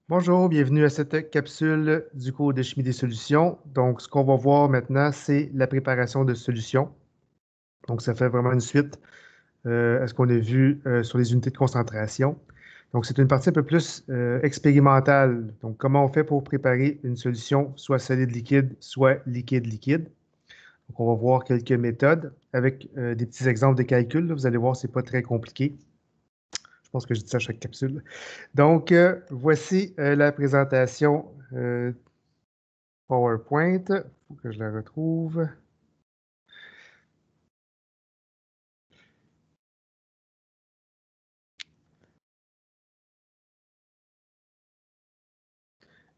Bonjour, bienvenue à cette capsule du cours de chimie des solutions. Donc, ce qu'on va voir maintenant, c'est la préparation de solutions. Donc, ça fait vraiment une suite à ce qu'on a vu sur les unités de concentration. Donc, c'est une partie un peu plus expérimentale. Donc, comment on fait pour préparer une solution soit solide-liquide, soit liquide-liquide. Donc, on va voir quelques méthodes avec des petits exemples de calcul. Là. Vous allez voir, c'est pas très compliqué. Je pense que je dis ça à chaque capsule. Donc, voici la présentation PowerPoint. Il faut que je la retrouve.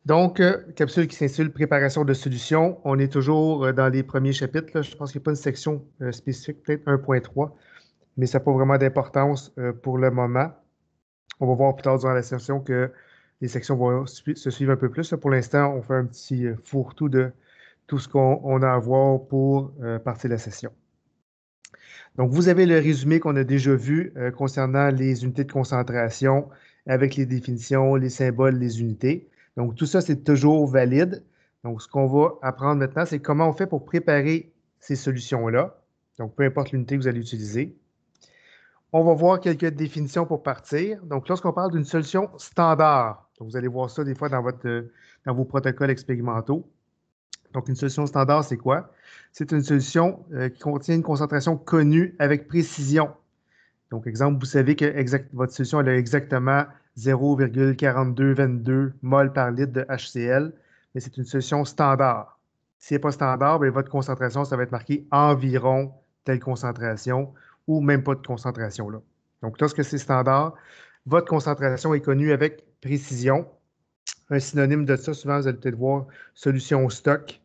Donc, capsule qui s'intitule Préparation de solutions. On est toujours dans les premiers chapitres. Là. Je pense qu'il n'y a pas une section spécifique, peut-être 1.3, mais ça n'a pas vraiment d'importance pour le moment. On va voir plus tard durant la session que les sections vont se suivre un peu plus. Là. Pour l'instant, on fait un petit fourre-tout de tout ce qu'on a à voir pour partir de la session. Donc, vous avez le résumé qu'on a déjà vu concernant les unités de concentration avec les définitions, les symboles, les unités. Donc, tout ça, c'est toujours valide. Donc, ce qu'on va apprendre maintenant, c'est comment on fait pour préparer ces solutions-là. Donc, peu importe l'unité que vous allez utiliser. On va voir quelques définitions pour partir. Donc, lorsqu'on parle d'une solution standard, donc vous allez voir ça des fois dans vos protocoles expérimentaux. Donc, une solution standard, c'est quoi? C'est une solution qui contient une concentration connue avec précision. Donc, exemple, vous savez que votre solution elle a exactement 0,4222 mol par litre de HCl, mais c'est une solution standard. Si elle n'est pas standard, bien, votre concentration, ça va être marqué environ telle concentration ou même pas de concentration là. Donc, lorsque c'est standard, votre concentration est connue avec précision. Un synonyme de ça, souvent, vous allez peut-être voir solution stock.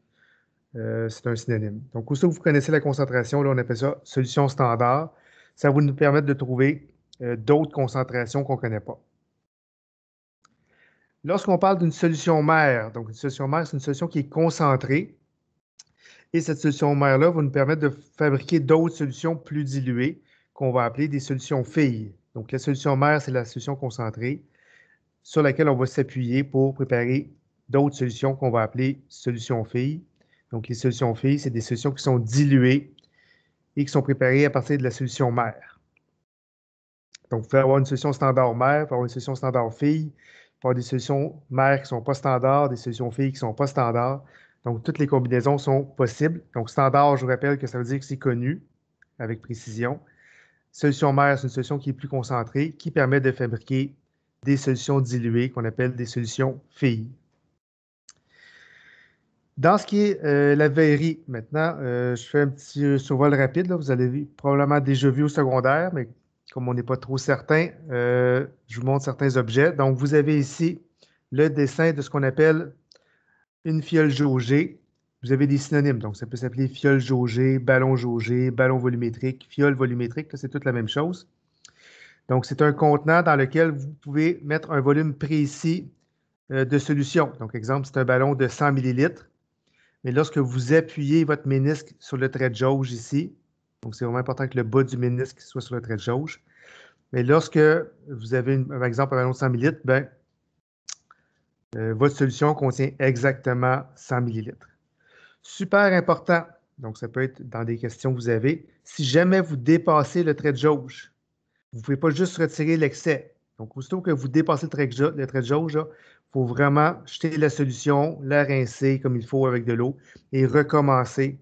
C'est un synonyme. Donc, aussitôt que vous connaissez la concentration, là, on appelle ça solution standard. Ça va nous permettre de trouver d'autres concentrations qu'on ne connaît pas. Lorsqu'on parle d'une solution mère, donc une solution mère, c'est une solution qui est concentrée. Et cette solution mère-là va nous permettre de fabriquer d'autres solutions plus diluées qu'on va appeler des solutions filles. Donc, la solution mère, c'est la solution concentrée sur laquelle on va s'appuyer pour préparer d'autres solutions qu'on va appeler solutions filles. Donc, les solutions filles, c'est des solutions qui sont diluées et qui sont préparées à partir de la solution mère. Donc, vous pouvez avoir une solution standard mère, vous pouvez avoir une solution standard fille, vous pouvez avoir des solutions mères qui ne sont pas standards, des solutions filles qui ne sont pas standards. Donc, toutes les combinaisons sont possibles. Donc, standard, je vous rappelle que ça veut dire que c'est connu avec précision. Solution mère, c'est une solution qui est plus concentrée, qui permet de fabriquer des solutions diluées qu'on appelle des solutions filles. Dans ce qui est la verrerie, maintenant, je fais un petit survol rapide. Là. Vous avez probablement déjà vu au secondaire, mais comme on n'est pas trop certain, je vous montre certains objets. Donc, vous avez ici le dessin de ce qu'on appelle une fiole jaugée. Vous avez des synonymes. Donc, ça peut s'appeler fiole jaugée, ballon volumétrique, fiole volumétrique. C'est toute la même chose. Donc, c'est un contenant dans lequel vous pouvez mettre un volume précis de solution. Donc, exemple, c'est un ballon de 100 millilitres. Mais lorsque vous appuyez votre ménisque sur le trait de jauge ici, donc c'est vraiment important que le bas du ménisque soit sur le trait de jauge, mais lorsque vous avez, par exemple, un ballon de 100 ml, ben, votre solution contient exactement 100 millilitres. Super important, donc ça peut être dans des questions que vous avez, si jamais vous dépassez le trait de jauge, vous ne pouvez pas juste retirer l'excès. Donc, aussitôt que vous dépassez le trait de jauge, il faut vraiment jeter la solution, la rincer comme il faut avec de l'eau et recommencer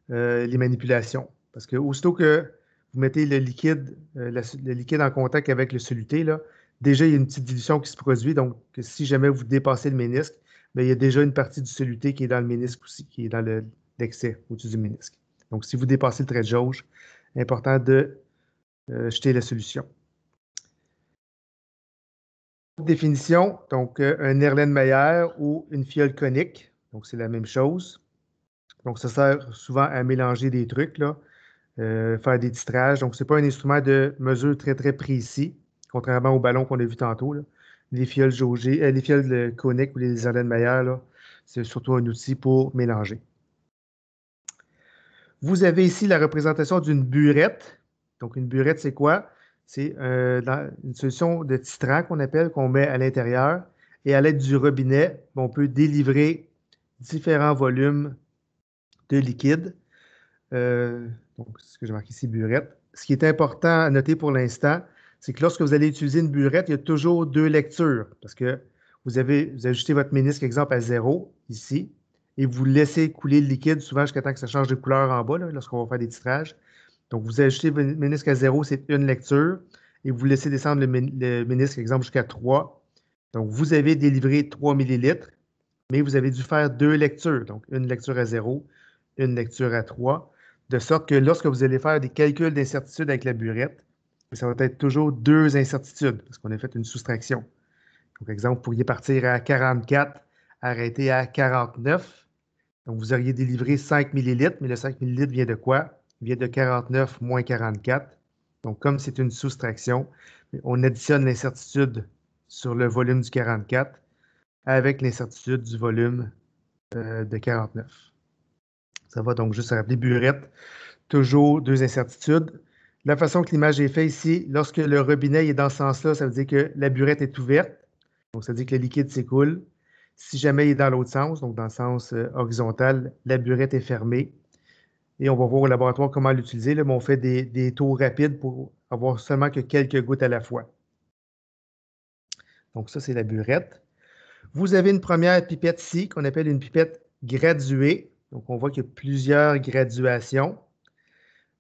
les manipulations. Parce que aussitôt que vous mettez le liquide en contact avec le soluté, là, déjà, il y a une petite dilution qui se produit. Donc, si jamais vous dépassez le ménisque, bien, il y a déjà une partie du soluté qui est dans le ménisque aussi, qui est dans l'excès au-dessus du ménisque. Donc, si vous dépassez le trait de jauge, important de jeter la solution. Définition, donc un Erlenmeyer ou une fiole conique. Donc, c'est la même chose. Donc, ça sert souvent à mélanger des trucs, là. Faire des titrages. Donc, ce n'est pas un instrument de mesure très, très précis, contrairement au ballon qu'on a vu tantôt. Là. Les fioles jaugées, les fioles coniques ou les Erlenmeyer, là, c'est surtout un outil pour mélanger. Vous avez ici la représentation d'une burette. Donc, une burette, c'est quoi? C'est une solution de titrant qu'on appelle, qu'on met à l'intérieur. Et à l'aide du robinet, on peut délivrer différents volumes de liquide. Donc, ce que j'ai marqué ici, burette. Ce qui est important à noter pour l'instant, c'est que lorsque vous allez utiliser une burette, il y a toujours deux lectures. Parce que vous ajustez votre ménisque, exemple, à 0, ici, et vous laissez couler le liquide, souvent jusqu'à temps que ça change de couleur en bas, lorsqu'on va faire des titrages. Donc, vous ajustez le ménisque à 0, c'est une lecture, et vous laissez descendre le ménisque, exemple, jusqu'à 3. Donc, vous avez délivré 3 millilitres, mais vous avez dû faire deux lectures. Donc, une lecture à 0, une lecture à 3, de sorte que lorsque vous allez faire des calculs d'incertitude avec la burette, ça va être toujours deux incertitudes, parce qu'on a fait une soustraction. Donc, exemple, vous pourriez partir à 44, arrêter à 49. Donc, vous auriez délivré 5 millilitres, mais le 5 millilitres vient de quoi? Il vient de 49 moins 44. Donc, comme c'est une soustraction, on additionne l'incertitude sur le volume du 44 avec l'incertitude du volume de 49. Ça va donc juste se rappeler burette, toujours deux incertitudes. La façon que l'image est faite ici, lorsque le robinet est dans ce sens-là, ça veut dire que la burette est ouverte. Donc, ça veut dire que le liquide s'écoule. Si jamais il est dans l'autre sens, donc dans le sens horizontal, la burette est fermée. Et on va voir au laboratoire comment l'utiliser. Là, mais on fait des tours rapides pour avoir seulement que quelques gouttes à la fois. Donc, ça, c'est la burette. Vous avez une première pipette ici qu'on appelle une pipette graduée. Donc, on voit qu'il y a plusieurs graduations.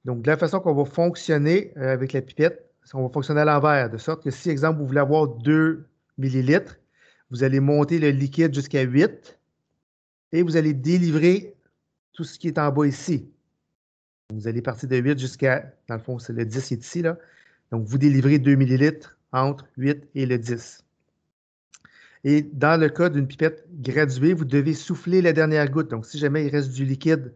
Donc, de la façon qu'on va fonctionner avec la pipette, on va fonctionner à l'envers, de sorte que si, exemple, vous voulez avoir 2 millilitres, vous allez monter le liquide jusqu'à 8 et vous allez délivrer tout ce qui est en bas ici. Vous allez partir de 8 jusqu'à, dans le fond, c'est le 10 qui est ici, là. Donc, vous délivrez 2 millilitres entre 8 et le 10. Et dans le cas d'une pipette graduée, vous devez souffler la dernière goutte. Donc, si jamais il reste du liquide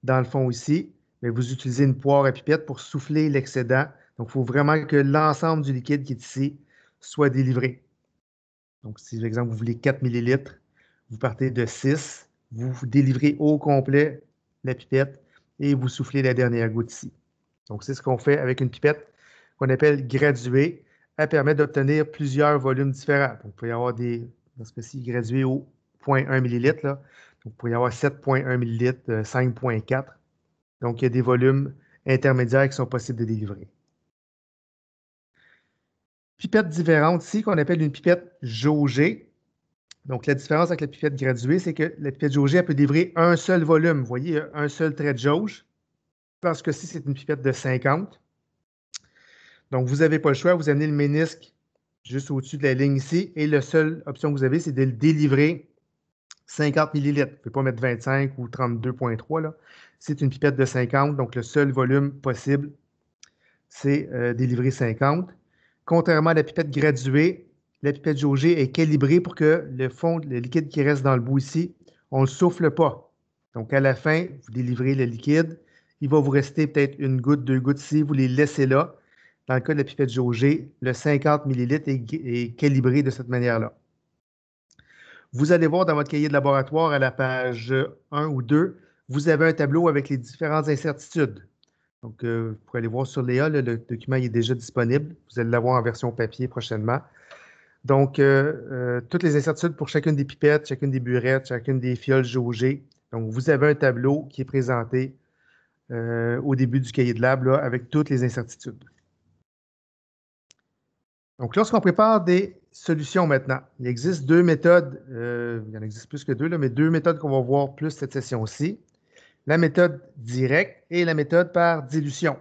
dans le fond ici, bien, vous utilisez une poire à pipette pour souffler l'excédent. Donc, il faut vraiment que l'ensemble du liquide qui est ici soit délivré. Donc, si, par exemple, vous voulez 4 millilitres, vous partez de 6, vous délivrez au complet la pipette et vous soufflez la dernière goutte ici. Donc, c'est ce qu'on fait avec une pipette qu'on appelle graduée. Elle permet d'obtenir plusieurs volumes différents. Donc, vous pouvez avoir des, dans ce cas-ci, gradués au 0,1 millilitre. Là. Donc, vous pouvez avoir 7,1 millilitres, 5,4. Donc, il y a des volumes intermédiaires qui sont possibles de délivrer. Pipette différente ici, qu'on appelle une pipette jaugée. Donc, la différence avec la pipette graduée, c'est que la pipette jaugée, elle peut délivrer un seul volume. Vous voyez, il y a un seul trait de jauge. Parce que si c'est une pipette de 50. Donc, vous n'avez pas le choix. Vous amenez le ménisque juste au-dessus de la ligne ici. Et la seule option que vous avez, c'est de le délivrer 50 millilitres. Vous ne pouvez pas mettre 25 ou 32,3. C'est une pipette de 50. Donc, le seul volume possible, c'est délivrer 50. Contrairement à la pipette graduée, la pipette jaugée est calibrée pour que le fond, le liquide qui reste dans le bout ici, on ne le souffle pas. Donc, à la fin, vous délivrez le liquide. Il va vous rester peut-être une goutte, deux gouttes ici. Vous les laissez là. Dans le cas de la pipette jaugée, le 50 millilitres est calibré de cette manière-là. Vous allez voir dans votre cahier de laboratoire à la page 1 ou 2, vous avez un tableau avec les différentes incertitudes. Donc, vous pourrez aller voir sur Léa, le document est déjà disponible. Vous allez l'avoir en version papier prochainement. Donc, toutes les incertitudes pour chacune des pipettes, chacune des burettes, chacune des fioles jaugées. Donc, vous avez un tableau qui est présenté au début du cahier de lab là, avec toutes les incertitudes. Donc, lorsqu'on prépare des solutions maintenant, il existe deux méthodes, il y en existe plus que deux, là, mais deux méthodes qu'on va voir plus cette session-ci. La méthode directe et la méthode par dilution.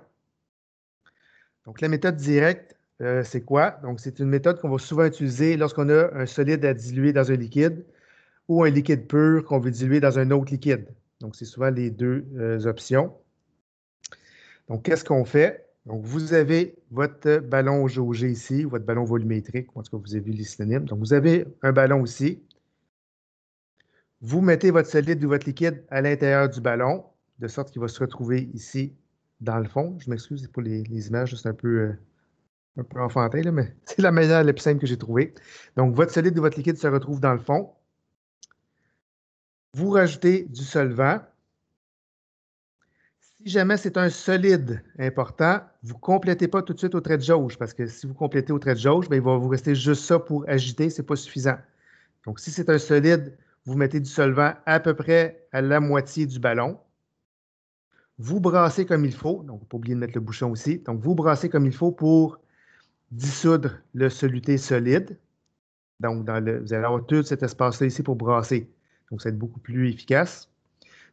Donc, la méthode directe, c'est quoi? Donc, c'est une méthode qu'on va souvent utiliser lorsqu'on a un solide à diluer dans un liquide ou un liquide pur qu'on veut diluer dans un autre liquide. Donc, c'est souvent les deux options. Donc, qu'est-ce qu'on fait? Donc, vous avez votre ballon jaugé ici, votre ballon volumétrique, en tout cas, vous avez vu les synonymes. Donc, vous avez un ballon ici. Vous mettez votre solide ou votre liquide à l'intérieur du ballon, de sorte qu'il va se retrouver ici dans le fond. Je m'excuse pour les images, c'est un peu enfantin, là, mais c'est la manière la plus simple que j'ai trouvée. Donc, votre solide ou votre liquide se retrouve dans le fond. Vous rajoutez du solvant. Si jamais c'est un solide important, vous ne complétez pas tout de suite au trait de jauge, parce que si vous complétez au trait de jauge, bien, il va vous rester juste ça pour agiter, ce n'est pas suffisant. Donc, si c'est un solide, vous mettez du solvant à peu près à la moitié du ballon. Vous brassez comme il faut, donc pas oublier de mettre le bouchon aussi. Donc, vous brassez comme il faut pour dissoudre le soluté solide. Donc, vous allez avoir tout cet espace-là ici pour brasser. Donc, ça va être beaucoup plus efficace.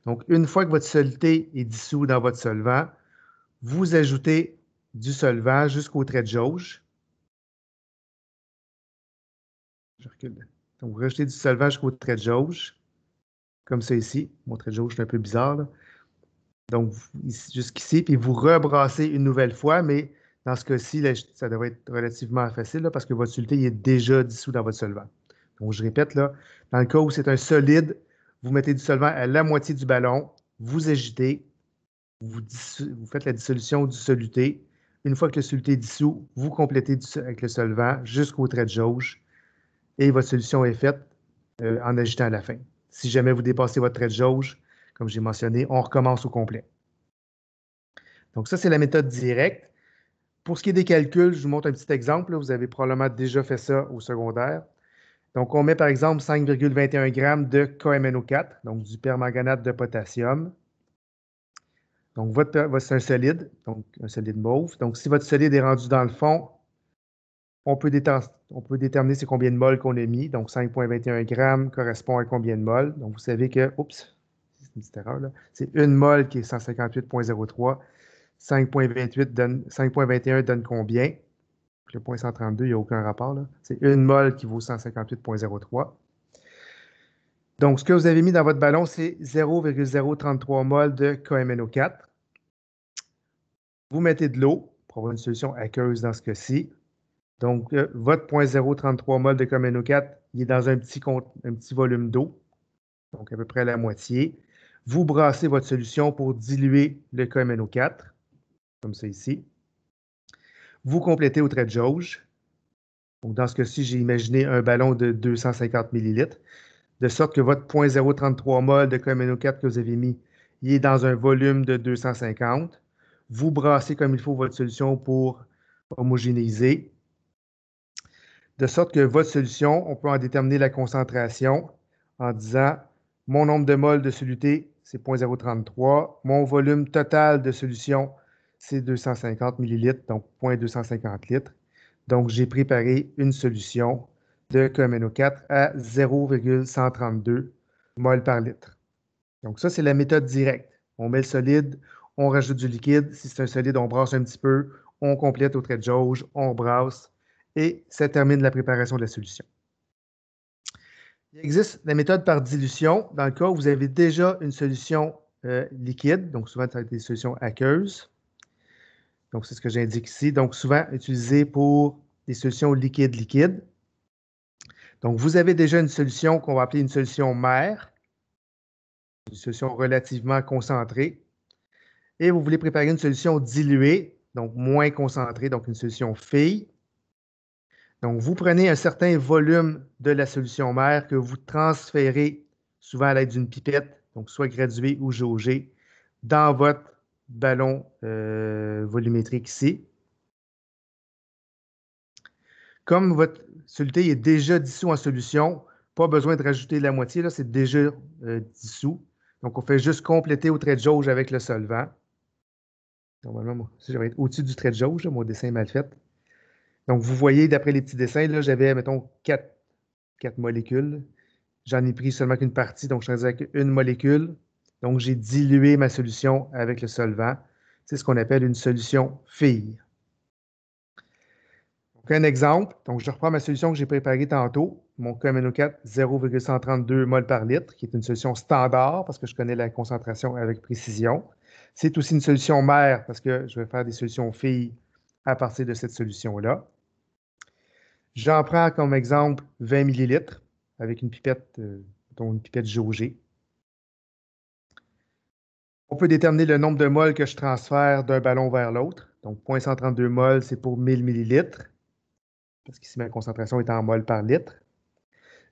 Donc, une fois que votre soluté est dissous dans votre solvant, vous ajoutez du solvant jusqu'au trait de jauge. Je recule. Donc, vous rajoutez du solvant jusqu'au trait de jauge, comme ça ici. Mon trait de jauge est un peu bizarre, là. Donc, jusqu'ici, puis vous rebrassez une nouvelle fois, mais dans ce cas-ci, ça devrait être relativement facile là, parce que votre soluté est déjà dissous dans votre solvant. Donc, je répète, là, dans le cas où c'est un solide, vous mettez du solvant à la moitié du ballon, vous agitez, vous faites la dissolution du soluté. Une fois que le soluté est dissous, vous complétez avec le solvant jusqu'au trait de jauge et votre solution est faite en agitant à la fin. Si jamais vous dépassez votre trait de jauge, comme j'ai mentionné, on recommence au complet. Donc, ça, c'est la méthode directe. Pour ce qui est des calculs, je vous montre un petit exemple. Là. Vous avez probablement déjà fait ça au secondaire. Donc, on met par exemple 5,21 g de KMNO4, donc du permanganate de potassium. Donc, c'est un solide, donc un solide mauve. Donc, si votre solide est rendu dans le fond, on peut déterminer c'est combien de moles qu'on a mis. Donc, 5,21 g correspond à combien de moles. Donc, vous savez que, oups, c'est une petite erreur là, c'est une mole qui est 158,03. 5,21 donne combien? Le 0,132, il n'y a aucun rapport. C'est une mole qui vaut 158,03. Donc, ce que vous avez mis dans votre ballon, c'est 0,033 mol de KMNO4. Vous mettez de l'eau pour avoir une solution aqueuse dans ce cas-ci. Donc, votre 0,033 mol de KMNO4, il est dans un petit volume d'eau, donc à peu près la moitié. Vous brassez votre solution pour diluer le KMNO4, comme ça ici. Vous complétez au trait de jauge. Donc, dans ce cas-ci, j'ai imaginé un ballon de 250 ml, de sorte que votre 0,033 mol de KMNO4 que vous avez mis, il est dans un volume de 250. Vous brassez comme il faut votre solution pour homogénéiser, de sorte que votre solution, on peut en déterminer la concentration en disant mon nombre de moles de soluté, c'est 0,033. Mon volume total de solution, c'est 250 ml, donc 0,250 litres. Donc, j'ai préparé une solution de KMNO4 à 0,132 mol par litre. Donc, ça, c'est la méthode directe. On met le solide, on rajoute du liquide. Si c'est un solide, on brasse un petit peu, on complète au trait de jauge, on brasse et ça termine la préparation de la solution. Il existe la méthode par dilution dans le cas où vous avez déjà une solution liquide. Donc, souvent, ça va être des solutions aqueuses. Donc, c'est ce que j'indique ici. Donc, souvent utilisé pour des solutions liquides-liquides. Donc, vous avez déjà une solution qu'on va appeler une solution mère, une solution relativement concentrée. Et vous voulez préparer une solution diluée, donc moins concentrée, donc une solution fille. Donc, vous prenez un certain volume de la solution mère que vous transférez souvent à l'aide d'une pipette, donc soit graduée ou jaugée, dans votre ballon volumétrique ici. Comme votre soluté est déjà dissous en solution, pas besoin de rajouter la moitié, là, c'est déjà dissous. Donc, on fait juste compléter au trait de jauge avec le solvant. Normalement, moi, ça, j'aurais être au-dessus du trait de jauge, là, mon dessin est mal fait. Donc, vous voyez, d'après les petits dessins, là, j'avais, mettons, 4 molécules. J'en ai pris seulement qu'une partie, donc je faisais avec une molécule. Donc, j'ai dilué ma solution avec le solvant. C'est ce qu'on appelle une solution fille. Donc, un exemple. Donc, je reprends ma solution que j'ai préparée tantôt, mon KMNO4 0,132 mol par litre, qui est une solution standard parce que je connais la concentration avec précision. C'est aussi une solution mère parce que je vais faire des solutions filles à partir de cette solution-là. J'en prends comme exemple 20 ml avec une pipette, dont une pipette jaugée. On peut déterminer le nombre de moles que je transfère d'un ballon vers l'autre. Donc, 0,132 moles, c'est pour 1000 ml, parce qu'ici, ma concentration est en moles par litre.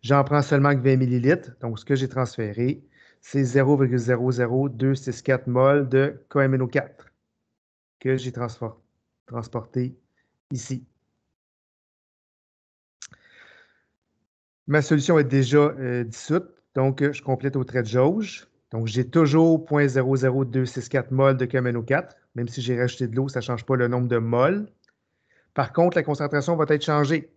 J'en prends seulement que 20 ml. Donc, ce que j'ai transféré, c'est 0,00264 mol de KMNO4 que j'ai transporté ici. Ma solution est déjà dissoute, donc je complète au trait de jauge. Donc, j'ai toujours 0,00264 mol de KMNO4. Même si j'ai rajouté de l'eau, ça ne change pas le nombre de mols. Par contre, la concentration va être changée.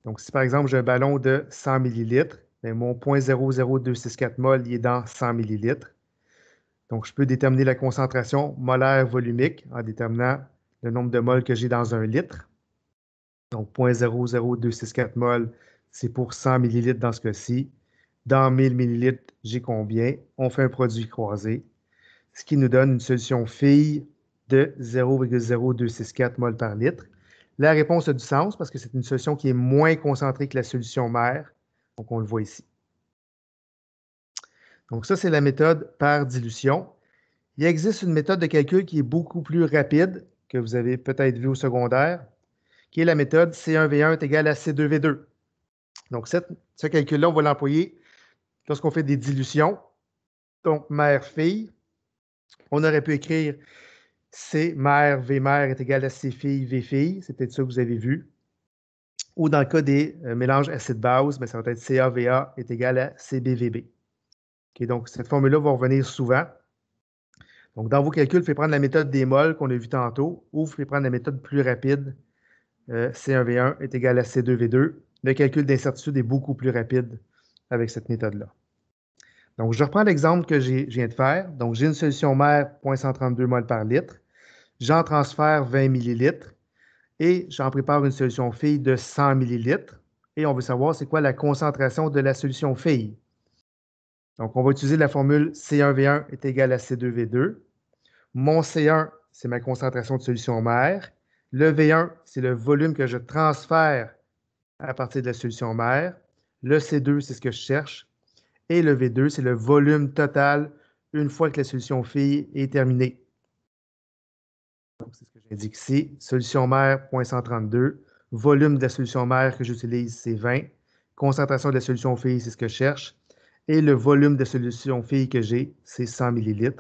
Donc, si par exemple, j'ai un ballon de 100 ml, bien, mon 0,00264 mol il est dans 100 ml. Donc, je peux déterminer la concentration molaire volumique en déterminant le nombre de mols que j'ai dans un litre. Donc, 0,00264 mol, c'est pour 100 ml dans ce cas-ci. Dans 1000 ml, j'ai combien? On fait un produit croisé, ce qui nous donne une solution fille de 0,0264 mol par litre. La réponse a du sens parce que c'est une solution qui est moins concentrée que la solution mère. Donc, on le voit ici. Donc, ça, c'est la méthode par dilution. Il existe une méthode de calcul qui est beaucoup plus rapide, que vous avez peut-être vu au secondaire, qui est la méthode C1V1 est égal à C2V2. Donc, ce calcul-là, on va l'employer lorsqu'on fait des dilutions. Donc, mère-fille, on aurait pu écrire C mère, V mère est égal à C fille, V fille. C'est peut-être ça que vous avez vu. Ou dans le cas des mélanges acide-base, ben, ça va être CAVA est égal à CBVB. Okay, donc, cette formule-là va revenir souvent. Donc, dans vos calculs, vous pouvez prendre la méthode des mols qu'on a vu tantôt, ou vous pouvez prendre la méthode plus rapide, C1V1 est égal à C2V2. Le calcul d'incertitude est beaucoup plus rapide avec cette méthode-là. Donc, je reprends l'exemple que je viens de faire. Donc, j'ai une solution mère, 0,132 mol par litre. J'en transfère 20 millilitres et j'en prépare une solution fille de 100 millilitres. Et on veut savoir c'est quoi la concentration de la solution fille. Donc, on va utiliser la formule C1V1 est égal à C2V2. Mon C1, c'est ma concentration de solution mère. Le V1, c'est le volume que je transfère à partir de la solution mère. Le C2, c'est ce que je cherche. Et le V2, c'est le volume total une fois que la solution fille est terminée. Donc, c'est ce que j'indique ici. Solution mère, 0,132. Volume de la solution mère que j'utilise, c'est 20. Concentration de la solution fille, c'est ce que je cherche. Et le volume de solution fille que j'ai, c'est 100 ml.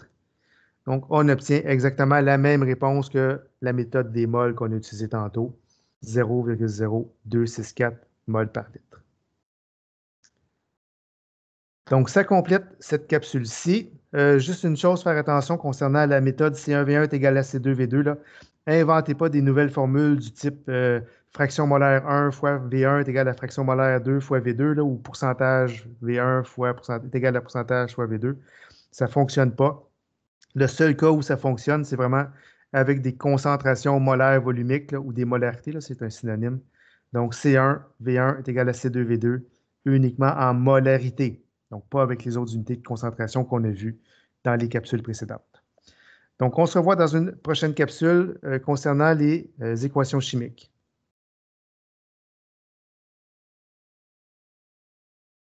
Donc, on obtient exactement la même réponse que la méthode des mols qu'on a utilisée tantôt, 0,0264 mol par litre. Donc, ça complète cette capsule-ci. Juste une chose, faire attention concernant la méthode C1V1 est égal à C2V2. Là. Inventez pas des nouvelles formules du type fraction molaire 1 fois V1 est égal à fraction molaire 2 fois V2, là, ou pourcentage V1 fois est égal à pourcentage fois V2. Ça ne fonctionne pas. Le seul cas où ça fonctionne, c'est vraiment avec des concentrations molaires volumiques là, ou des molarités, c'est un synonyme. Donc, C1, V1 est égal à C2V2 uniquement en molarité, donc pas avec les autres unités de concentration qu'on a vues dans les capsules précédentes. Donc, on se revoit dans une prochaine capsule concernant les équations chimiques.